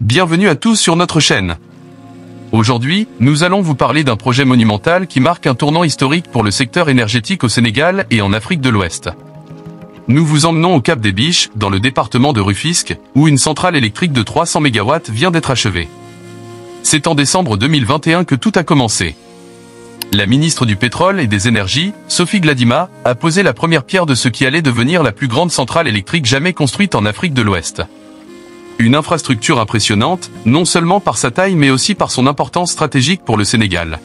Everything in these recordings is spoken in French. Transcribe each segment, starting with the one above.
Bienvenue à tous sur notre chaîne. Aujourd'hui, nous allons vous parler d'un projet monumental qui marque un tournant historique pour le secteur énergétique au Sénégal et en Afrique de l'Ouest. Nous vous emmenons au Cap des Biches, dans le département de Rufisque, où une centrale électrique de 300 MW vient d'être achevée. C'est en décembre 2021 que tout a commencé. La ministre du Pétrole et des Énergies, Sophie Gladima, a posé la première pierre de ce qui allait devenir la plus grande centrale électrique jamais construite en Afrique de l'Ouest. Une infrastructure impressionnante, non seulement par sa taille mais aussi par son importance stratégique pour le Sénégal.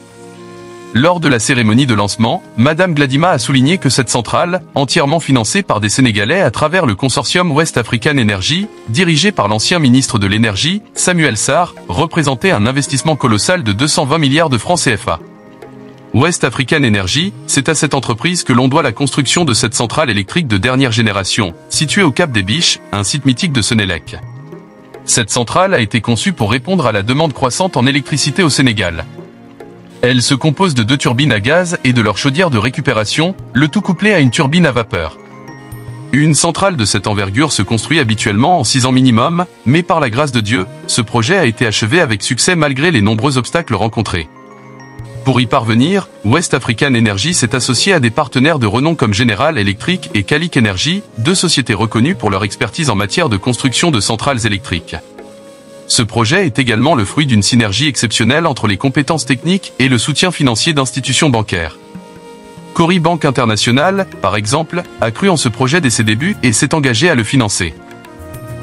Lors de la cérémonie de lancement, Madame Gladima a souligné que cette centrale, entièrement financée par des Sénégalais à travers le consortium West African Energy, dirigé par l'ancien ministre de l'Énergie, Samuel Sarr, représentait un investissement colossal de 220 milliards de francs CFA. West African Energy, c'est à cette entreprise que l'on doit la construction de cette centrale électrique de dernière génération, située au Cap des Biches, un site mythique de Senelec. Cette centrale a été conçue pour répondre à la demande croissante en électricité au Sénégal. Elle se compose de 2 turbines à gaz et de leur chaudière de récupération, le tout couplé à une turbine à vapeur. Une centrale de cette envergure se construit habituellement en 6 ans minimum, mais par la grâce de Dieu, ce projet a été achevé avec succès malgré les nombreux obstacles rencontrés. Pour y parvenir, West African Energy s'est associé à des partenaires de renom comme General Electric et Calic Energy, 2 sociétés reconnues pour leur expertise en matière de construction de centrales électriques. Ce projet est également le fruit d'une synergie exceptionnelle entre les compétences techniques et le soutien financier d'institutions bancaires. Cori Banque Internationale, par exemple, a cru en ce projet dès ses débuts et s'est engagé à le financer.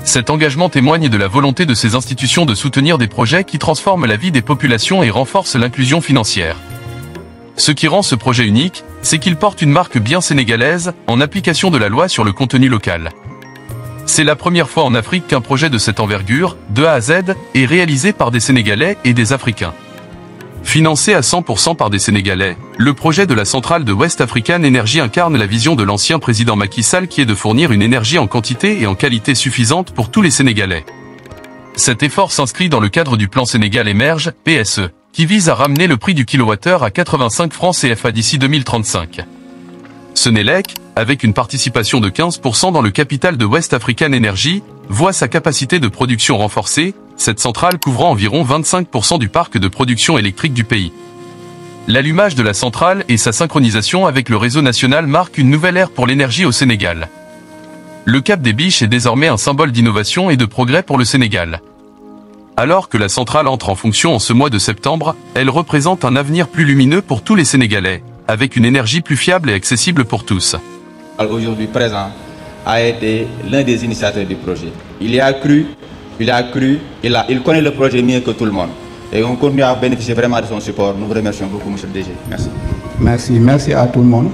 Cet engagement témoigne de la volonté de ces institutions de soutenir des projets qui transforment la vie des populations et renforcent l'inclusion financière. Ce qui rend ce projet unique, c'est qu'il porte une marque bien sénégalaise, en application de la loi sur le contenu local. C'est la première fois en Afrique qu'un projet de cette envergure, de A à Z, est réalisé par des Sénégalais et des Africains. Financé à 100% par des Sénégalais, le projet de la centrale de West African Energy incarne la vision de l'ancien président Macky Sall qui est de fournir une énergie en quantité et en qualité suffisante pour tous les Sénégalais. Cet effort s'inscrit dans le cadre du plan Sénégal Émerge, PSE, qui vise à ramener le prix du kilowattheure à 85 francs CFA d'ici 2035. Senelec, avec une participation de 15% dans le capital de West African Energy, voit sa capacité de production renforcée, cette centrale couvrant environ 25% du parc de production électrique du pays. L'allumage de la centrale et sa synchronisation avec le réseau national marquent une nouvelle ère pour l'énergie au Sénégal. Le Cap des Biches est désormais un symbole d'innovation et de progrès pour le Sénégal. Alors que la centrale entre en fonction en ce mois de septembre, elle représente un avenir plus lumineux pour tous les Sénégalais, avec une énergie plus fiable et accessible pour tous. Aujourd'hui présent a été l'un des initiateurs du projet. Il y a cru, il connaît le projet mieux que tout le monde. Et on continue à bénéficier vraiment de son support. Nous vous remercions beaucoup, monsieur le DG. Merci. Merci à tout le monde.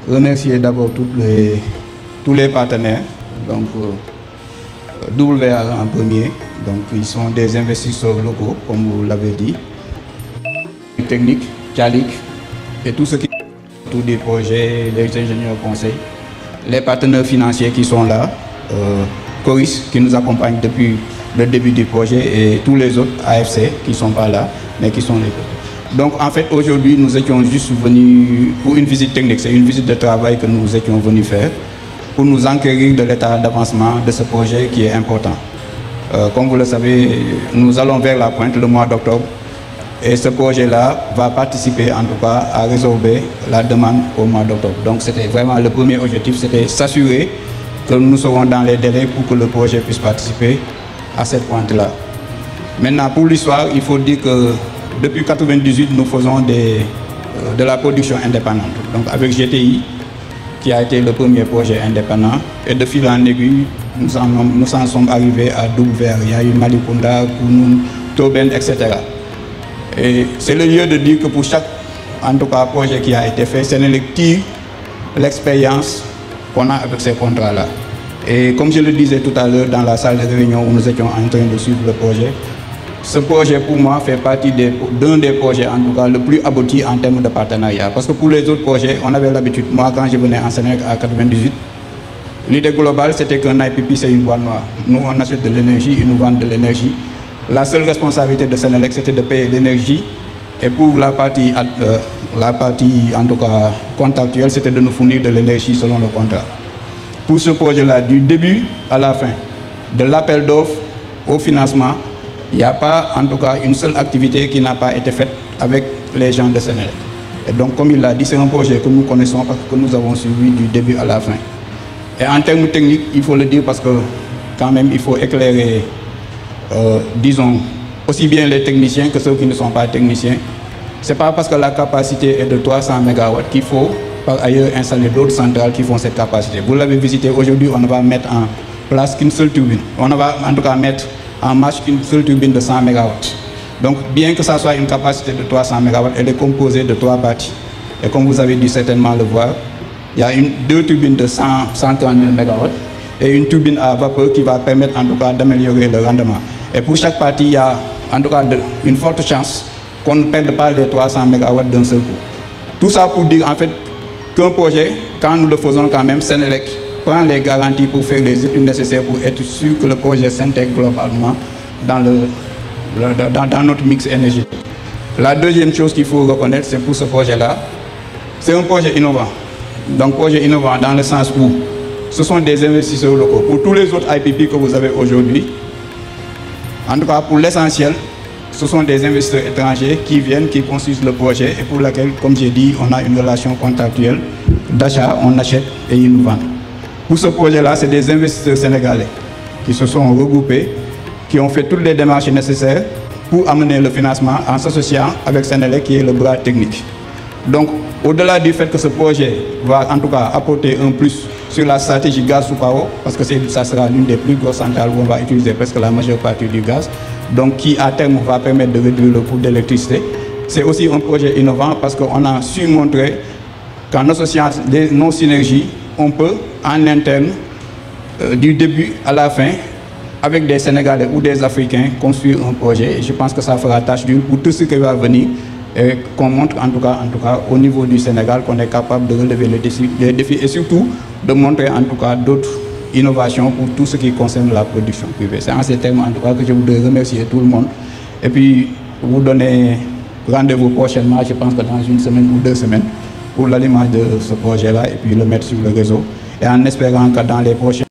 Remercier d'abord tous les partenaires. Donc, WA en premier. Donc, ils sont des investisseurs locaux, comme vous l'avez dit. Technique, Calic et tout ce qui est autour des projets, les ingénieurs conseils, les partenaires financiers qui sont là, Coris qui nous accompagne depuis le début du projet et tous les autres AFC qui ne sont pas là, mais qui sont là. Donc en fait aujourd'hui nous étions juste venus pour une visite technique, c'est une visite de travail que nous étions venus faire pour nous enquérir de l'état d'avancement de ce projet qui est important. Comme vous le savez, nous allons vers la pointe le mois d'octobre. Et ce projet-là va participer en tout cas à résorber la demande au mois d'octobre. Donc c'était vraiment le premier objectif, c'était s'assurer que nous serons dans les délais pour que le projet puisse participer à cette pointe-là. Maintenant pour l'histoire, il faut dire que depuis 1998, nous faisons de la production indépendante. Donc avec GTI, qui a été le premier projet indépendant, et de fil en aiguille, nous en sommes arrivés à WR. Il y a eu Malikunda, Kounoun, Toben, etc. Et c'est le lieu de dire que pour chaque en tout cas, projet qui a été fait, Senelec tire l'expérience qu'on a avec ces contrats-là. Et comme je le disais tout à l'heure dans la salle de réunion où nous étions en train de suivre le projet, ce projet pour moi fait partie d'un des projets en tout cas le plus abouti en termes de partenariat. Parce que pour les autres projets, on avait l'habitude, moi quand je venais en Senelec à 98, l'idée globale c'était qu'un IPP c'est une boîte noire. Nous on achète de l'énergie, ils nous vendent de l'énergie. La seule responsabilité de Senelec, c'était de payer l'énergie. Et pour la partie en tout cas contractuelle, c'était de nous fournir de l'énergie selon le contrat. Pour ce projet-là, du début à la fin, de l'appel d'offres au financement, il n'y a pas en tout cas une seule activité qui n'a pas été faite avec les gens de Senelec. Et donc comme il l'a dit, c'est un projet que nous connaissons parce que nous avons suivi du début à la fin. Et en termes techniques, il faut le dire parce que quand même il faut éclairer, disons, aussi bien les techniciens que ceux qui ne sont pas techniciens. Ce n'est pas parce que la capacité est de 300 MW qu'il faut par ailleurs installer d'autres centrales qui font cette capacité. Vous l'avez visité aujourd'hui, on ne va mettre en place qu'une seule turbine. On ne va en tout cas mettre en marche qu'une seule turbine de 100 MW. Donc bien que ça soit une capacité de 300 MW, elle est composée de 3 parties. Et comme vous avez dû certainement le voir, il y a deux turbines de 130 MW et une turbine à vapeur qui va permettre en tout cas d'améliorer le rendement. Et pour chaque partie, il y a en tout cas une forte chance qu'on ne perde pas les 300 MW d'un seul coup. Tout ça pour dire en fait qu'un projet, quand nous le faisons quand même, Senelec prend les garanties pour faire les études nécessaires pour être sûr que le projet s'intègre globalement dans notre mix énergétique. La deuxième chose qu'il faut reconnaître, c'est pour ce projet-là, c'est un projet innovant. Donc projet innovant dans le sens où ce sont des investisseurs locaux. Pour tous les autres IPP que vous avez aujourd'hui, en tout cas pour l'essentiel, ce sont des investisseurs étrangers qui viennent, qui construisent le projet et pour lequel, comme j'ai dit, on a une relation contractuelle d'achat, on achète et ils nous vendent. Pour ce projet-là, c'est des investisseurs sénégalais qui se sont regroupés, qui ont fait toutes les démarches nécessaires pour amener le financement en s'associant avec Senelec qui est le bras technique. Donc, au-delà du fait que ce projet va en tout cas apporter un plus sur la stratégie gaz sous Pao, parce que ça sera l'une des plus grosses centrales où on va utiliser presque la majeure partie du gaz, donc qui à terme va permettre de réduire le coût d'électricité. C'est aussi un projet innovant parce qu'on a su montrer qu'en associant nos synergies, on peut en interne, du début à la fin, avec des Sénégalais ou des Africains, construire un projet. Et je pense que ça fera tâche d'huile pour tout ce qui va venir et qu'on montre en tout cas au niveau du Sénégal qu'on est capable de relever les défis et surtout de montrer en tout cas d'autres innovations pour tout ce qui concerne la production privée. C'est en ces termes en tout cas que je voudrais remercier tout le monde et puis vous donner rendez-vous prochainement, je pense que dans une semaine ou 2 semaines, pour l'allumage de ce projet-là et puis le mettre sur le réseau et en espérant que dans les prochains